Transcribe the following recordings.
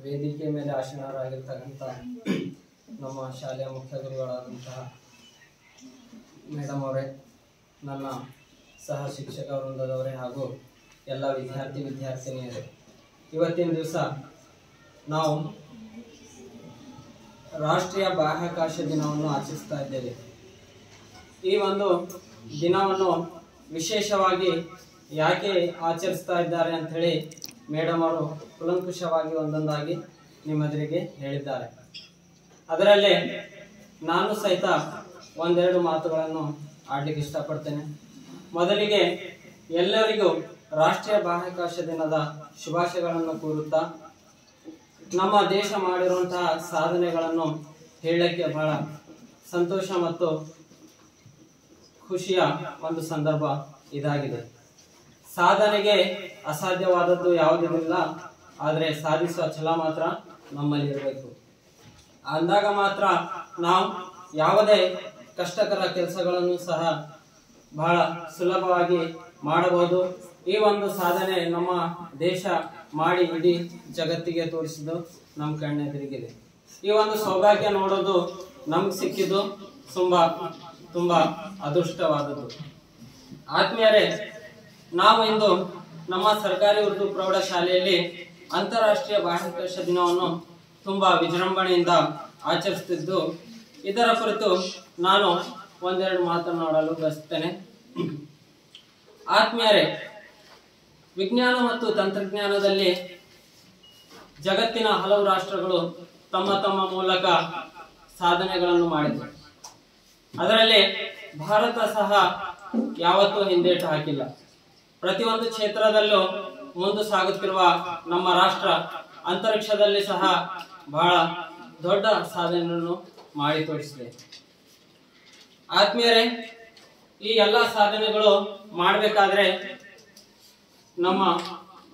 ವೇದಿಕೆ ಮೇಲೆ ಆಸೀನರಾಗಿರ್ತಕ್ಕಂಥ ನಮ್ಮ ಶಾಲೆಯ ಮುಖ್ಯ ಗುರುಗಳಾದಂತಹ ಮೇಡಮ್ ಅವರೇ, ನನ್ನ ಸಹ ಶಿಕ್ಷಕ ವೃಂದದವರೇ ಹಾಗೂ ಎಲ್ಲ ವಿದ್ಯಾರ್ಥಿನಿಯರೇ, ಇವತ್ತಿನ ದಿವಸ ನಾವು ರಾಷ್ಟ್ರೀಯ ಬಾಹ್ಯಾಕಾಶ ದಿನವನ್ನು ಆಚರಿಸ್ತಾ ಇದ್ದೇವೆ. ಈ ಒಂದು ದಿನವನ್ನು ವಿಶೇಷವಾಗಿ ಯಾಕೆ ಆಚರಿಸ್ತಾ ಇದ್ದಾರೆ ಅಂಥೇಳಿ ಮೇಡಮ್ ಅವರು ಕುಲಂಕುಷವಾಗಿ ಒಂದೊಂದಾಗಿ ನಿಮ್ಮೆದುರಿಗೆ ಹೇಳಿದ್ದಾರೆ. ಅದರಲ್ಲೇ ನಾನು ಸಹಿತ ಒಂದೆರಡು ಮಾತುಗಳನ್ನು ಆಡಲಿಕ್ಕೆ ಇಷ್ಟಪಡ್ತೇನೆ. ಮೊದಲಿಗೆ ಎಲ್ಲರಿಗೂ ರಾಷ್ಟ್ರೀಯ ಬಾಹ್ಯಾಕಾಶ ದಿನದ ಶುಭಾಶಯಗಳನ್ನು ಕೋರುತ್ತಾ, ನಮ್ಮ ದೇಶ ಮಾಡಿರುವಂತಹ ಸಾಧನೆಗಳನ್ನು ಹೇಳಲಿಕ್ಕೆ ಬಹಳ ಸಂತೋಷ ಮತ್ತು ಖುಷಿಯ ಒಂದು ಸಂದರ್ಭ ಇದಾಗಿದೆ. ಸಾಧನೆಗೆ ಅಸಾಧ್ಯವಾದದ್ದು ಯಾವುದಿಲ್ಲ, ಆದರೆ ಸಾಧಿಸುವ ಛಲ ಮಾತ್ರ ನಮ್ಮಲ್ಲಿ ಇರಬೇಕು. ಅಂದಾಗ ಮಾತ್ರ ನಾವು ಯಾವುದೇ ಕಷ್ಟಕರ ಕೆಲಸಗಳನ್ನು ಸಹ ಬಹಳ ಸುಲಭವಾಗಿ ಮಾಡಬಹುದು. ಈ ಒಂದು ಸಾಧನೆ ನಮ್ಮ ದೇಶ ಮಾಡಿ ಇಡೀ ಜಗತ್ತಿಗೆ ತೋರಿಸಿದ್ದು ನಮ್ಮ ಕಣ್ಣೆದುರಿಗಿದೆ. ಈ ಒಂದು ಸೌಭಾಗ್ಯ ನೋಡೋದು ನಮ್ಗೆ ಸಿಕ್ಕಿದ್ದು ತುಂಬಾ ಅದೃಷ್ಟವಾದದ್ದು. ಆತ್ಮೀಯರೇ, ನಾವು ಇಂದು ನಮ್ಮ ಸರ್ಕಾರಿ ಉರ್ದು ಪ್ರೌಢಶಾಲೆಯಲ್ಲಿ ಅಂತಾರಾಷ್ಟ್ರೀಯ ಬಾಹ್ಯಾಕಾಶ ದಿನವನ್ನು ತುಂಬಾ ವಿಜೃಂಭಣೆಯಿಂದ ಆಚರಿಸುತ್ತಿದ್ದು, ಇದರ ಕುರಿತು ನಾನು ಒಂದೆರಡು ಮಾತನಾಡಲು ಬಯಸುತ್ತೇನೆ. ಆತ್ಮೀಯರೇ, ವಿಜ್ಞಾನ ಮತ್ತು ತಂತ್ರಜ್ಞಾನದಲ್ಲಿ ಜಗತ್ತಿನ ಹಲವು ರಾಷ್ಟ್ರಗಳು ತಮ್ಮ ಮೂಲಕ ಸಾಧನೆಗಳನ್ನು ಮಾಡಿವೆ. ಅದರಲ್ಲಿ ಭಾರತ ಸಹ ಯಾವತ್ತೂ ಹಿಂದೇಟು ಹಾಕಿಲ್ಲ. ಪ್ರತಿಯೊಂದು ಕ್ಷೇತ್ರದಲ್ಲೂ ಮುಂದೆ ಸಾಗುತ್ತಿರುವ ನಮ್ಮ ರಾಷ್ಟ್ರ ಅಂತರಿಕ್ಷದಲ್ಲಿ ಸಹ ಬಹಳ ದೊಡ್ಡ ಸಾಧನೆಯನ್ನು ಮಾಡಿ ತೋರಿಸಿದೆ. ಆತ್ಮೀಯರೇ, ಈ ಎಲ್ಲ ಸಾಧನೆಗಳು ಮಾಡಬೇಕಾದ್ರೆ ನಮ್ಮ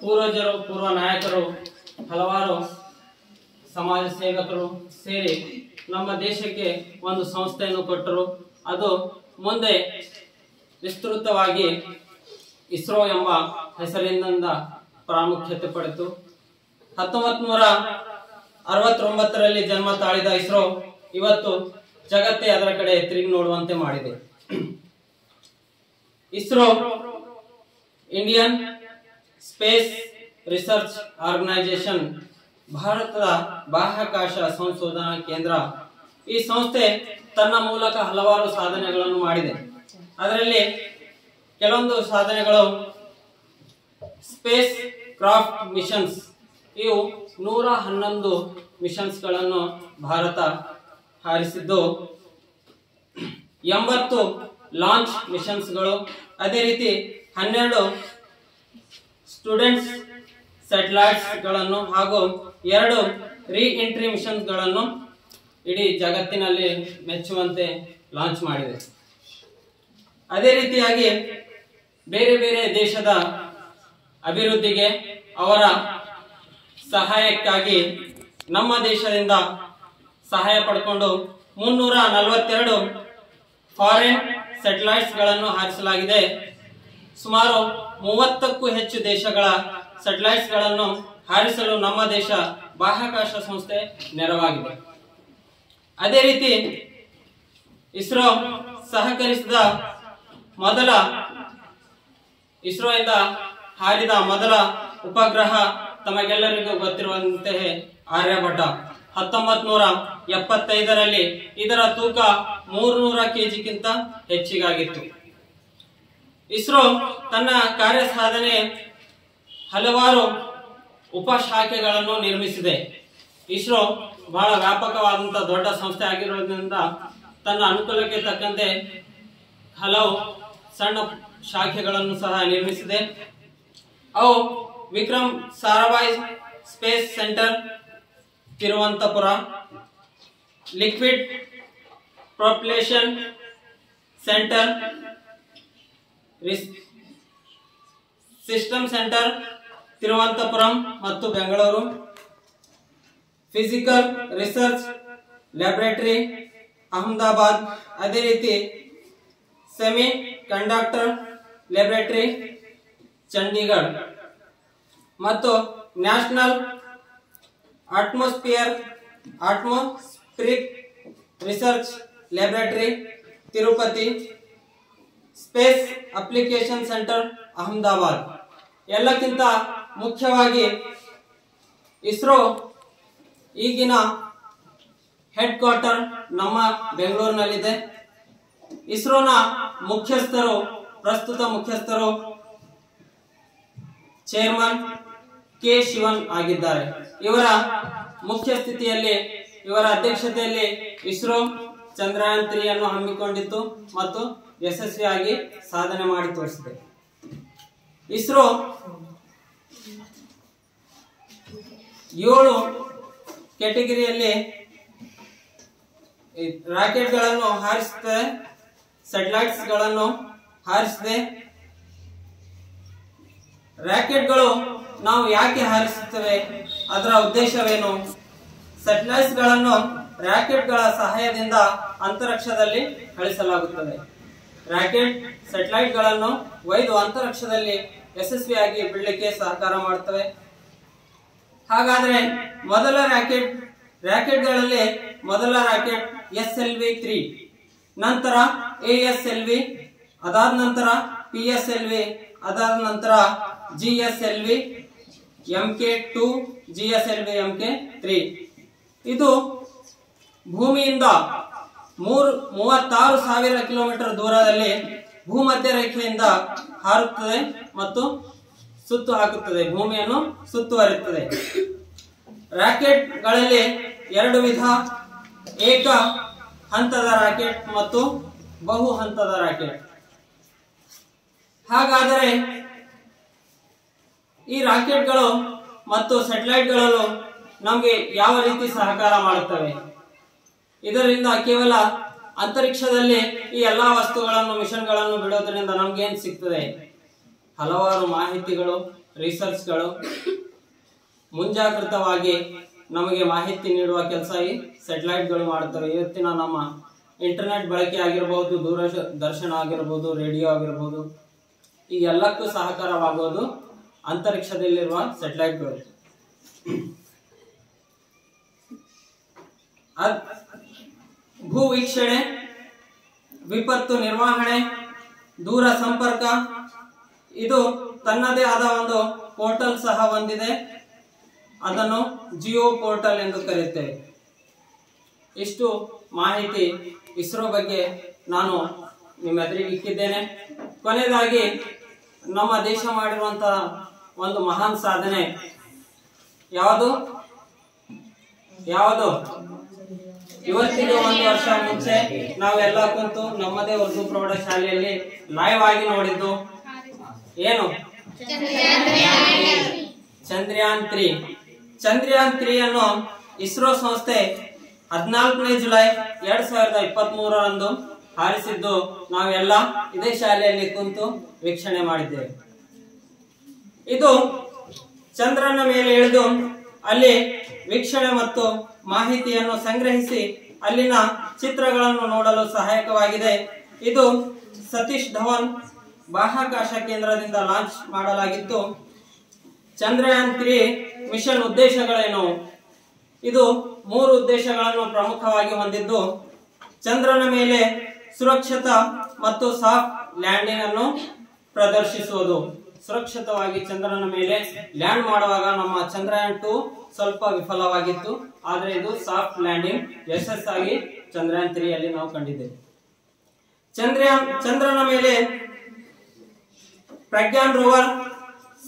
ಪೂರ್ವ ನಾಯಕರು, ಹಲವಾರು ಸಮಾಜ ಸೇವಕರು ಸೇರಿ ನಮ್ಮ ದೇಶಕ್ಕೆ ಒಂದು ಸಂಸ್ಥೆಯನ್ನು ಕೊಟ್ಟರು. ಅದು ಮುಂದೆ ವಿಸ್ತೃತವಾಗಿ ಇಸ್ರೋ ಎಂಬ ಹೆಸರಿನಿಂದ ಪ್ರಾಮುಖ್ಯತೆ ಪಡೆಯಿತು. 1969ರಲ್ಲಿ ಜನ್ಮ ತಾಳಿದ ಇಸ್ರೋ ಇವತ್ತು ಜಗತ್ತೇ ಅದರ ಕಡೆ ತಿರುಗಿ ನೋಡುವಂತೆ ಮಾಡಿದೆ. ISRO Indian space research organisation ಭಾರತದ ಬಾಹ್ಯಾಕಾಶ ಸಂಶೋಧನಾ ಕೇಂದ್ರ. ಈ ಸಂಸ್ಥೆ ತನ್ನ ಮೂಲಕ ಹಲವಾರು ಸಾಧನೆಗಳನ್ನು ಮಾಡಿದೆ. ಅದರಲ್ಲಿ ಕೆಲವೊಂದು ಸಾಧನೆಗಳು ಸ್ಪೇಸ್ ಕ್ರಾಫ್ಟ್ ಮಿಷನ್ಸ್. ಇವು 111 ಮಿಷನ್ಸ್ ಗಳನ್ನು ಭಾರತ ಹಾರಿಸಿದ್ದು, 80 ಲಾಂಚ್ ಮಿಷನ್ಸ್ಗಳು, ಅದೇ ರೀತಿ 12 ಸ್ಟೂಡೆಂಟ್ಸ್ ಸ್ಯಾಟಲೈಟ್ಸ್ ಗಳನ್ನು ಹಾಗೂ 2 ರೀ ಎಂಟ್ರಿ ಮಿಷನ್ಸ್ ಗಳನ್ನು ಇಡೀ ಜಗತ್ತಿನಲ್ಲಿ ಮೆಚ್ಚುವಂತೆ ಲಾಂಚ್ ಮಾಡಿದೆ. ಅದೇ ರೀತಿಯಾಗಿ ಬೇರೆ ಬೇರೆ ದೇಶದ ಅಭಿವೃದ್ಧಿಗೆ ಅವರ ಸಹಾಯಕ್ಕಾಗಿ ನಮ್ಮ ದೇಶದಿಂದ ಸಹಾಯ ಪಡ್ಕೊಂಡು 342 ಫಾರಿನ್ ಸ್ಯಾಟಲೈಟ್ಸ್ ಗಳನ್ನು ಹಾರಿಸಲಾಗಿದೆ. ಸುಮಾರು 30ಕ್ಕೂ ಹೆಚ್ಚು ದೇಶಗಳ ಸ್ಯಾಟಲೈಟ್ಸ್ ಗಳನ್ನು ಹಾರಿಸಲು ನಮ್ಮ ದೇಶ ಬಾಹ್ಯಾಕಾಶ ಸಂಸ್ಥೆ ನೆರವಾಗಿದೆ. ಅದೇ ರೀತಿ ಇಸ್ರೋ ಸಹಕರಿಸಿದ ಇಸ್ರೋದಿಂದ ಹಾರಿದ ಮೊದಲ ಉಪಗ್ರಹ ತಮಗೆಲ್ಲರಿಗೂ ಗೊತ್ತಿರುವಂತೆ ಆರ್ಯಭಟ. 1975ರಲ್ಲಿ ಇದರ ತೂಕ 300 kgಕ್ಕಿಂತ ಹೆಚ್ಚಿಗಾಗಿತ್ತು. ಇಸ್ರೋ ತನ್ನ ಕಾರ್ಯ ಸಾಧನೆ ಹಲವಾರು ಉಪಶಾಖೆಗಳನ್ನು ನಿರ್ಮಿಸಿದೆ. ಇಸ್ರೋ ಬಹಳ ವ್ಯಾಪಕವಾದಂತಹ ದೊಡ್ಡ ಸಂಸ್ಥೆ ಆಗಿರೋದ್ರಿಂದ ತನ್ನ ಅನುಕೂಲಕ್ಕೆ ತಕ್ಕಂತೆ ಹಲವು ಸಣ್ಣ ಶಾಖೆಗಳನ್ನು ಸಹ ನಿರ್ಮಿಸಿದೆ. ಅವು Vikram Sarabhai space centre Thiruvananthapuram, liquid propulsion centre, system centre Thiruvananthapuram ಮತ್ತು Bengaluru, physical research laboratory Ahmedabad, ಅದೇ ರೀತಿ ಸೆಮಿ ಕಂಡಕ್ಟರ್ ಲ್ಯಾಬೊರೇಟರಿ ಚಂಡೀಗಢ ಮತ್ತು national atmospheric research laboratory Tirupati, space application centre Ahmedabad. ಎಲ್ಲಕ್ಕಿಂತ ಮುಖ್ಯವಾಗಿ ಇಸ್ರೋ ಈಗಿನ ಹೆಡ್ ಕ್ವಾರ್ಟರ್ ನಮ್ಮ ಬೆಂಗಳೂರಿನಲ್ಲಿದೆ. ಇಸ್ರೋನ ಪ್ರಸ್ತುತ ಮುಖ್ಯಸ್ಥರು ಚೇರ್ಮನ್ ಕೆ ಶಿವನ್ ಆಗಿದ್ದಾರೆ. ಇವರ ಇವರ ಅಧ್ಯಕ್ಷತೆಯಲ್ಲಿ ಇಸ್ರೋ ಚಂದ್ರಯಾನ್ 3 ಅನ್ನು ಹಮ್ಮಿಕೊಂಡಿತ್ತು ಮತ್ತು ಯಶಸ್ವಿಯಾಗಿ ಸಾಧನೆ ಮಾಡಿ ತೋರಿಸಿದೆ. ಇಸ್ರೋ 7 ಕ್ಯಾಟಗರಿಯಲ್ಲಿ ರಾಕೆಟ್ಗಳನ್ನು ಹಾರಿಸುತ್ತದೆ, ಸ್ಯಾಟಲೈಟ್ಸ್ ಗಳನ್ನು ಹಾರಿಸಿದೆ. ರಾಕೆಟ್ಗಳು ನಾವು ಯಾಕೆ ಹಾರಿಸುತ್ತೇವೆ, ಅದರ ಉದ್ದೇಶವೇನು? ಸ್ಯಾಟಲೈಟ್ಸ್ ಗಳನ್ನು ರಾಕೆಟ್ಗಳ ಸಹಾಯದಿಂದ ಅಂತರಿಕ್ಷದಲ್ಲಿ ಕಳಿಸಲಾಗುತ್ತದೆ. ರಾಕೆಟ್ ಸ್ಯಾಟಲೈಟ್ ಗಳನ್ನು ಒಯ್ದು ಅಂತರಿಕ್ಷದಲ್ಲಿ ಯಶಸ್ವಿಯಾಗಿ ಬಿಡಲಿಕ್ಕೆ ಸಹಕಾರ ಮಾಡುತ್ತವೆ. ಹಾಗಾದ್ರೆ ರಾಕೆಟ್ಗಳಲ್ಲಿ ಮೊದಲ ರಾಕೆಟ್ SLV-3, ನಂತರ ASLV, ಅದಾದ ನಂತರ PSLV, ಅದಾದ ನಂತರ GSLV Mk2, GSLV Mk3. ಇದು ಭೂಮಿಯಿಂದ 36,000 ಕಿಲೋಮೀಟರ್ ದೂರದಲ್ಲಿ ಭೂಮಧ್ಯ ರೇಖೆಯಿಂದ ಹಾರುತ್ತದೆ ಮತ್ತು ಸುತ್ತು ಹಾಕುತ್ತದೆ, ಭೂಮಿಯನ್ನು ಸುತ್ತುವರಿಯುತ್ತದೆ. ರಾಕೆಟ್ಗಳಲ್ಲಿ 2 ವಿಧ, ಏಕ ಹಂತದ ರಾಕೆಟ್ ಮತ್ತು ಬಹು ಹಂತದ ರಾಕೆಟ್. ಹಾಗಾದರೆ ಈ ರಾಕೆಟ್ಗಳು ಮತ್ತು ಸ್ಯಾಟಲೈಟ್ಗಳು ನಮಗೆ ಯಾವ ರೀತಿ ಸಹಕಾರ ಮಾಡುತ್ತವೆ? ಇದರಿಂದ ಕೇವಲ ಅಂತರಿಕ್ಷದಲ್ಲಿ ಈ ಎಲ್ಲಾ ವಸ್ತುಗಳನ್ನು, ಮಿಷನ್ಗಳನ್ನು ಬಿಡೋದ್ರಿಂದ ನಮ್ಗೆ ಏನ್ ಸಿಗ್ತದೆ? ಹಲವಾರು ಮಾಹಿತಿಗಳು, ರಿಸರ್ಚ್ಗಳು ಮುಂಜಾಗೃತವಾಗಿ ನಮಗೆ ಮಾಹಿತಿ ನೀಡುವ ಕೆಲಸ ಈ ಸ್ಯಾಟಲೈಟ್ಗಳು ಮಾಡುತ್ತವೆ. ಇವತ್ತಿನ ನಮ್ಮ ಇಂಟರ್ನೆಟ್ ಬಳಕೆ ಆಗಿರಬಹುದು, ದೂರದರ್ಶನ ಆಗಿರಬಹುದು, ರೇಡಿಯೋ ಆಗಿರಬಹುದು, ಈ ಎಲ್ಲಕ್ಕೂ ಸಹಕಾರವಾಗುವುದು ಅಂತರಿಕ್ಷದಲ್ಲಿರುವ ಸ್ಯಾಟಲೈಟ್ಗಳು. ಭೂ ವೀಕ್ಷಣೆ, ವಿಪತ್ತು ನಿರ್ವಹಣೆ, ದೂರ ಸಂಪರ್ಕ, ಇದು ತನ್ನದೇ ಆದ ಒಂದು ಪೋರ್ಟಲ್ ಸಹ ಹೊಂದಿದೆ. ಅದನ್ನು ಜಿಯೋ ಪೋರ್ಟಲ್ ಎಂದು ಕರೆಯುತ್ತೇವೆ. ಇಷ್ಟು ಮಾಹಿತಿ ಇಸ್ರೋ ಬಗ್ಗೆ ನಾನು ನಿಮ್ಮ ಎದುರಿಗೆ ಇಕ್ಕಿದ್ದೇನೆ. ಕೊನೆಯದಾಗಿ ನಮ್ಮ ದೇಶ ಮಾಡಿರುವಂತಹ ಒಂದು ಮಹಾನ್ ಸಾಧನೆ ಯಾವುದು? ಇವತ್ತಿಗೆ 1 ವರ್ಷ ಮುಂಚೆ ನಾವೆಲ್ಲ ಕುಂತು ನಮ್ಮದೇ ಉರ್ದು ಪ್ರೌಢಶಾಲೆಯಲ್ಲಿ ಲೈವ್ ಆಗಿ ನೋಡಿದ್ದು ಏನು? ಚಂದ್ರಯಾನ್ 3 ಅನ್ನು ಇಸ್ರೋ ಸಂಸ್ಥೆ 14ನೇ ಜುಲೈ 2023ರಂದು ಹಾರಿಸಿದ್ದು ನಾವೆಲ್ಲ ಇದೇ ಶಾಲೆಯಲ್ಲಿ ಕುಂತು ವೀಕ್ಷಣೆ ಮಾಡಿದ್ದೇವೆ. ಇದು ಚಂದ್ರನ ಮೇಲೆ ಇಳಿದು ಅಲ್ಲಿ ವೀಕ್ಷಣೆ ಮತ್ತು ಮಾಹಿತಿಯನ್ನು ಸಂಗ್ರಹಿಸಿ ಅಲ್ಲಿನ ಚಿತ್ರಗಳನ್ನು ನೋಡಲು ಸಹಾಯಕವಾಗಿದೆ. ಇದು ಸತೀಶ್ ಧವನ್ ಬಾಹ್ಯಾಕಾಶ ಕೇಂದ್ರದಿಂದ ಲಾಂಚ್ ಮಾಡಲಾಗಿತ್ತು. ಚಂದ್ರಯಾನ್ 3 ಮಿಷನ್ ಉದ್ದೇಶಗಳೇನು? ಇದು 3 ಉದ್ದೇಶಗಳನ್ನು ಪ್ರಮುಖವಾಗಿ ಹೊಂದಿದ್ದು, ಚಂದ್ರನ ಮೇಲೆ ಸುರಕ್ಷಿತ ಮತ್ತು ಸಾಫ್ಟ್ ಲ್ಯಾಂಡಿಂಗ್ ಅನ್ನು ಪ್ರದರ್ಶಿಸುವುದು. ಸುರಕ್ಷಿತವಾಗಿ ಚಂದ್ರನ ಮೇಲೆ ಲ್ಯಾಂಡ್ ಮಾಡುವಾಗ ನಮ್ಮ ಚಂದ್ರಯಾನ್ 2 ಸ್ವಲ್ಪ ವಿಫಲವಾಗಿತ್ತು, ಆದರೆ ಇದು ಸಾಫ್ಟ್ ಲ್ಯಾಂಡಿಂಗ್ ಯಶಸ್ಸಾಗಿ ಚಂದ್ರಯಾನ್ 3 ಅಲ್ಲಿ ನಾವು ಕಂಡಿದ್ದೇವೆ. ಚಂದ್ರನ ಮೇಲೆ ಪ್ರಜ್ಞಾನ್ ರೋವರ್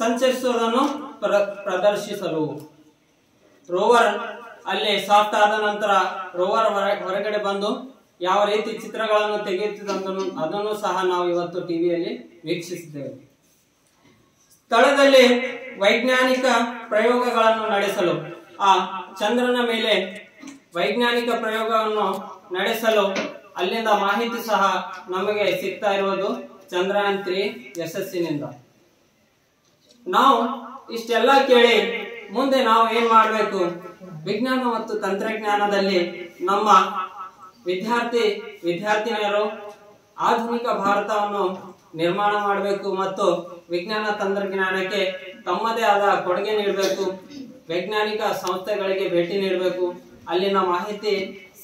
ಸಂಚರಿಸುವುದನ್ನು ಪ್ರದರ್ಶಿಸಲು. ರೋವರ್ ಅಲ್ಲಿ ಸಾಫ್ಟ್ ಆದ ನಂತರ ರೋವರ್ ಹೊರಗಡೆ ಬಂದು ಯಾವ ರೀತಿ ಚಿತ್ರಗಳನ್ನು ತೆಗೆಯುತ್ತಿದ್ದನ್ನು ಅದನ್ನು ಸಹ ನಾವು ಇವತ್ತು ಟಿವಿಯಲ್ಲಿ ವೀಕ್ಷಿಸಿದ್ದೇವೆ. ಸ್ಥಳದಲ್ಲಿ ವೈಜ್ಞಾನಿಕ ಪ್ರಯೋಗಗಳನ್ನು ನಡೆಸಲು, ಆ ಚಂದ್ರನ ಮೇಲೆ ವೈಜ್ಞಾನಿಕ ಪ್ರಯೋಗವನ್ನು ನಡೆಸಲು ಅಲ್ಲಿಂದ ಮಾಹಿತಿ ಸಹ ನಮಗೆ ಸಿಗ್ತಾ ಇರುವುದು ಚಂದ್ರಯಾನ್ 3 ಯಶಸ್ಸಿನಿಂದ. ನಾವು ಇಷ್ಟೆಲ್ಲ ಕೇಳಿ ಮುಂದೆ ನಾವು ಏನ್ ಮಾಡಬೇಕು? ವಿಜ್ಞಾನ ಮತ್ತು ತಂತ್ರಜ್ಞಾನದಲ್ಲಿ ನಮ್ಮ ವಿದ್ಯಾರ್ಥಿನಿಯರು ಆಧುನಿಕ ಭಾರತವನ್ನು ನಿರ್ಮಾಣ ಮಾಡಬೇಕು ಮತ್ತು ವಿಜ್ಞಾನ ತಂತ್ರಜ್ಞಾನಕ್ಕೆ ತಮ್ಮದೇ ಆದ ಕೊಡುಗೆ ನೀಡಬೇಕು. ವೈಜ್ಞಾನಿಕ ಸಂಸ್ಥೆಗಳಿಗೆ ಭೇಟಿ ನೀಡಬೇಕು, ಅಲ್ಲಿನ ಮಾಹಿತಿ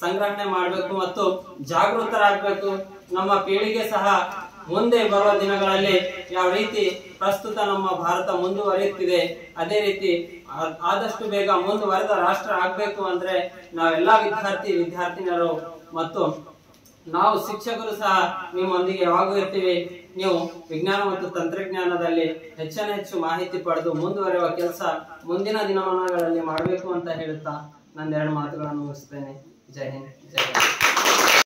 ಸಂಗ್ರಹಣೆ ಮಾಡಬೇಕು ಮತ್ತು ಜಾಗೃತರಾಗಬೇಕು. ನಮ್ಮ ಪೀಳಿಗೆ ಸಹ ಮುಂದೆ ಬರುವ ದಿನಗಳಲ್ಲಿ ಯಾವ ರೀತಿ ಪ್ರಸ್ತುತ ನಮ್ಮ ಭಾರತ ಮುಂದುವರಿಯುತ್ತಿದೆ ಅದೇ ರೀತಿ ಆದಷ್ಟು ಬೇಗ ಮುಂದುವರೆದ ರಾಷ್ಟ್ರ ಆಗ್ಬೇಕು ಅಂದ್ರೆ ನಾವೆಲ್ಲಾ ವಿದ್ಯಾರ್ಥಿನಿಯರು ಮತ್ತು ನಾವು ಶಿಕ್ಷಕರು ಸಹ ನಿಮ್ಮೊಂದಿಗೆ ಯಾವಾಗೂ ಇರ್ತೀವಿ. ನೀವು ವಿಜ್ಞಾನ ಮತ್ತು ತಂತ್ರಜ್ಞಾನದಲ್ಲಿ ಹೆಚ್ಚು ಮಾಹಿತಿ ಪಡೆದು ಮುಂದುವರಿಯುವ ಕೆಲಸ ಮುಂದಿನ ದಿನಮಾನಗಳಲ್ಲಿ ಮಾಡಬೇಕು ಅಂತ ಹೇಳುತ್ತಾ ನನ್ನ 2 ಮಾತುಗಳನ್ನು ಮುಗಿಸ್ತೇನೆ. ಜೈ ಹಿಂದ್, ಜೈ ಭಾರತ್.